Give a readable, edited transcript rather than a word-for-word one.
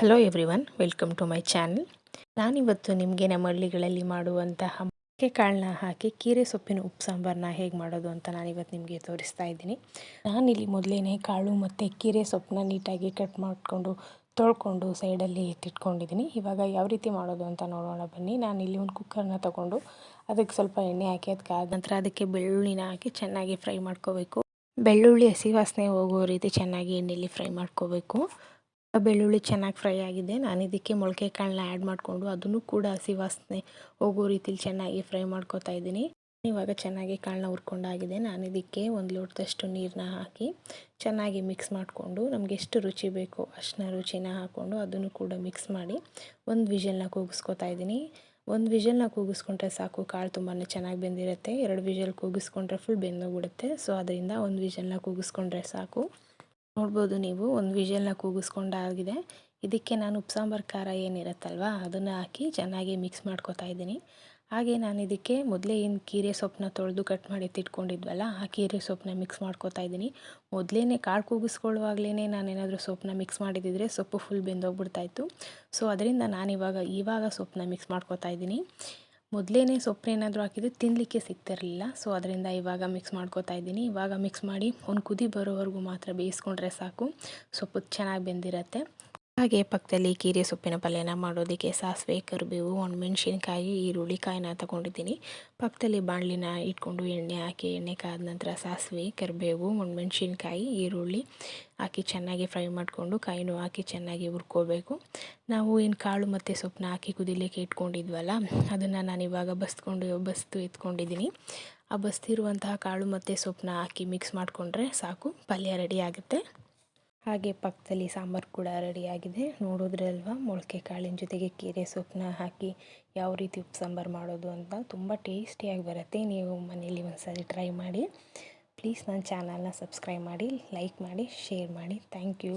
Hello everyone, welcome to my channel. ನಾನಿವತ್ತು ನಿಮಗೆ ನಮ್ಮ ಹಳ್ಳಿಗಳಲ್ಲಿ ಮಾಡುವಂತಹ ಮೊಳಕೆ ಕಾಳನ್ನ ಹಾಕಿ ಕೀರೆ ಸೊಪ್ಪಿನ ಉಪ್ಸಾಂಬಾರನ್ನ ಹೇಗೆ ಮಾಡೋದು ಅಂತ ನಾನಿವತ್ತು ನಿಮಗೆ ತೋರಿಸ್ತಾ ಇದ್ದೀನಿ. ನಾನಿಲ್ಲಿ ಮೊದಲೇ ಕಾಳು ಮತ್ತು ಕೀರೆ ಸೊಪ್ಪನ್ನ ನೀಟಾಗಿ ಕಟ್ ಮಾಡಿಕೊಂಡು ತೊಳ್ಕೊಂಡು ಸೈಡಲ್ಲಿ ಎತ್ತಿಟ್ಕೊಂಡಿದ್ದೀನಿ. ಇವಾಗ ಯಾವ ರೀತಿ ಮಾಡೋದು ಅಂತ ನೋಡೋಣ ಬನ್ನಿ. ನಾನಿಲ್ಲಿ ಒಂದು ಕುಕ್ಕರ್ನ ತೊಗೊಂಡು ಅದಕ್ಕೆ ಸ್ವಲ್ಪ ಎಣ್ಣೆ ಹಾಕಿ ಅದಕ್ಕಾದ ನಂತರ ಅದಕ್ಕೆ ಬೆಳ್ಳುಳ್ಳಿನ ಹಾಕಿ ಚೆನ್ನಾಗಿ ಫ್ರೈ ಮಾಡ್ಕೋಬೇಕು. ಬೆಳ್ಳುಳ್ಳಿ ಹಸಿ ವಾಸನೆ ಹೋಗೋ ರೀತಿ ಚೆನ್ನಾಗಿ ಎಣ್ಣೆಯಲ್ಲಿ ಫ್ರೈ ಮಾಡ್ಕೋಬೇಕು. ಬೆಳ್ಳುಳ್ಳಿ ಚೆನ್ನಾಗಿ ಫ್ರೈ ಆಗಿದೆ. ನಾನು ಇದಕ್ಕೆ ಮೊಳಕೆ ಕಾಳನ್ನ ಆ್ಯಡ್ ಮಾಡಿಕೊಂಡು ಅದನ್ನು ಕೂಡ ಹಸಿ ವಾಸನೆ ಹೋಗೋ ರೀತಿಲಿ ಚೆನ್ನಾಗಿ ಫ್ರೈ ಮಾಡ್ಕೋತಾ ಇದ್ದೀನಿ. ಇವಾಗ ಚೆನ್ನಾಗಿ ಕಾಳನ್ನ ಹುರ್ಕೊಂಡಾಗಿದೆ. ನಾನು ಇದಕ್ಕೆ ಒಂದು ಲೋಟದಷ್ಟು ನೀರನ್ನ ಹಾಕಿ ಚೆನ್ನಾಗಿ ಮಿಕ್ಸ್ ಮಾಡಿಕೊಂಡು ನಮಗೆ ಎಷ್ಟು ರುಚಿ ಬೇಕೋ ಅಷ್ಟನ್ನ ರುಚಿನ ಹಾಕ್ಕೊಂಡು ಅದನ್ನು ಕೂಡ ಮಿಕ್ಸ್ ಮಾಡಿ ಒಂದು ವಿಷಲ್ನ ಕೂಗಿಸ್ಕೊತಾ ಇದ್ದೀನಿ. ಒಂದು ವಿಷಲ್ನ ಕೂಗಿಸ್ಕೊಂಡ್ರೆ ಸಾಕು, ಕಾಳು ತುಂಬಾ ಚೆನ್ನಾಗಿ ಬೆಂದಿರುತ್ತೆ. 2 ವಿಷಲ್ ಕೂಗಿಸ್ಕೊಂಡ್ರೆ ಫುಲ್ ಬೆಂದೋಗ್ಬಿಡುತ್ತೆ. ಸೊ ಅದರಿಂದ ಒಂದು ವಿಷಲ್ನ ಕೂಗಿಸ್ಕೊಂಡ್ರೆ ಸಾಕು. ನೋಡ್ಬೋದು ನೀವು, ಒಂದು ವಿಷಲ್ನ ಕೂಗಿಸ್ಕೊಂಡಾಗಿದೆ. ಇದಕ್ಕೆ ನಾನು ಉಪ್ಸಾಂಬಾರು ಖಾರ ಏನಿರುತ್ತಲ್ವ ಅದನ್ನು ಹಾಕಿ ಚೆನ್ನಾಗಿ ಮಿಕ್ಸ್ ಮಾಡ್ಕೊತಾ ಇದ್ದೀನಿ. ಹಾಗೆ ನಾನು ಇದಕ್ಕೆ ಮೊದಲೇ ಏನು ಕೀರೆ ಸೊಪ್ಪನ್ನ ತೊಳೆದು ಕಟ್ ಮಾಡಿ ಎತ್ತಿಟ್ಕೊಂಡಿದ್ವಲ್ಲ ಆ ಕೀರೆ ಸೊಪ್ಪನ್ನ ಮಿಕ್ಸ್ ಮಾಡ್ಕೊತಾ ಇದ್ದೀನಿ. ಮೊದಲೇ ಕಾಳು ಕೂಗಿಸ್ಕೊಳ್ಳುವಾಗಲೇ ನಾನೇನಾದರೂ ಸೊಪ್ಪನ್ನ ಮಿಕ್ಸ್ ಮಾಡಿದ್ದಿದ್ರೆ ಸೊಪ್ಪು ಫುಲ್ ಬೆಂದೋಗ್ಬಿಡ್ತಾಯಿತ್ತು. ಸೊ ಅದರಿಂದ ಇವಾಗ ಸೊಪ್ಪನ್ನ ಮಿಕ್ಸ್ ಮಾಡ್ಕೊತಾ ಇದ್ದೀನಿ. ಮೊದಲೇ ಸೊಪ್ಪೇನಾದರೂ ಹಾಕಿದರೆ ತಿನ್ನಲಿಕ್ಕೆ ಸಿಗ್ತಿರಲಿಲ್ಲ. ಸೊ ಅದರಿಂದ ಇವಾಗ ಮಿಕ್ಸ್ ಮಾಡ್ಕೊತಾ ಇದ್ದೀನಿ. ಇವಾಗ ಮಿಕ್ಸ್ ಮಾಡಿ ಒಂದು ಕುದಿ ಬರೋವರೆಗೂ ಮಾತ್ರ ಬೇಯಿಸ್ಕೊಂಡ್ರೆ ಸಾಕು, ಸೊಪ್ಪು ಚೆನ್ನಾಗಿ ಬೆಂದಿರುತ್ತೆ. ಹಾಗೆ ಪಕ್ಕದಲ್ಲಿ ಕೀರೆ ಸೊಪ್ಪಿನ ಪಲ್ಯನ ಮಾಡೋದಕ್ಕೆ ಸಾಸಿವೆ, ಕರಿಬೇವು, ಒಣಮೆಣ್ಸಿನ್ಕಾಯಿ, ಈರುಳ್ಳಿ ಕಾಯಿನ ತಗೊಂಡಿದ್ದೀನಿ. ಪಕ್ಕದಲ್ಲಿ ಬಾಣಲಿನ ಇಟ್ಕೊಂಡು ಎಣ್ಣೆ ಹಾಕಿ ಎಣ್ಣೆ ಕಾದ ನಂತರ ಸಾಸಿವೆ, ಕರಿಬೇವು, ಒಣಮೆಣ್ಸಿನ್ಕಾಯಿ, ಈರುಳ್ಳಿ ಹಾಕಿ ಚೆನ್ನಾಗಿ ಫ್ರೈ ಮಾಡಿಕೊಂಡು ಕಾಯಿನೂ ಹಾಕಿ ಚೆನ್ನಾಗಿ ಹುರ್ಕೋಬೇಕು. ನಾವು ಏನು ಕಾಳು ಮತ್ತು ಸೊಪ್ಪನ್ನ ಹಾಕಿ ಕುದಿಲಿಕ್ಕೆ ಇಟ್ಕೊಂಡಿದ್ವಲ್ಲ ಅದನ್ನು ನಾನಿವಾಗ ಬಸ್ತು ಎತ್ಕೊಂಡಿದ್ದೀನಿ. ಆ ಬಸ್ತಿರುವಂತಹ ಕಾಳು ಮತ್ತು ಸೊಪ್ಪನ್ನ ಹಾಕಿ ಮಿಕ್ಸ್ ಮಾಡಿಕೊಂಡ್ರೆ ಸಾಕು, ಪಲ್ಯ ರೆಡಿ ಆಗುತ್ತೆ. ಹಾಗೆ ಪಕ್ಕದಲ್ಲಿ ಸಾಂಬಾರು ಕೂಡ ರೆಡಿಯಾಗಿದೆ. ನೋಡಿದ್ರಲ್ವ ಮೊಳಕೆ ಕಾಳಿನ ಜೊತೆಗೆ ಕೀರೆ ಸೊಪ್ಪನ್ನ ಹಾಕಿ ಯಾವ ರೀತಿ ಉಪ್ಸಾಂಬಾರು ಮಾಡೋದು ಅಂತ. ತುಂಬ ಟೇಸ್ಟಿಯಾಗಿ ಬರುತ್ತೆ. ನೀವು ಮನೇಲಿ ಒಂದ್ಸರಿ ಟ್ರೈ ಮಾಡಿ. ಪ್ಲೀಸ್ ನನ್ನ ಚಾನಲ್ನ ಸಬ್ಸ್ಕ್ರೈಬ್ ಮಾಡಿ, ಲೈಕ್ ಮಾಡಿ, ಶೇರ್ ಮಾಡಿ. Thank you.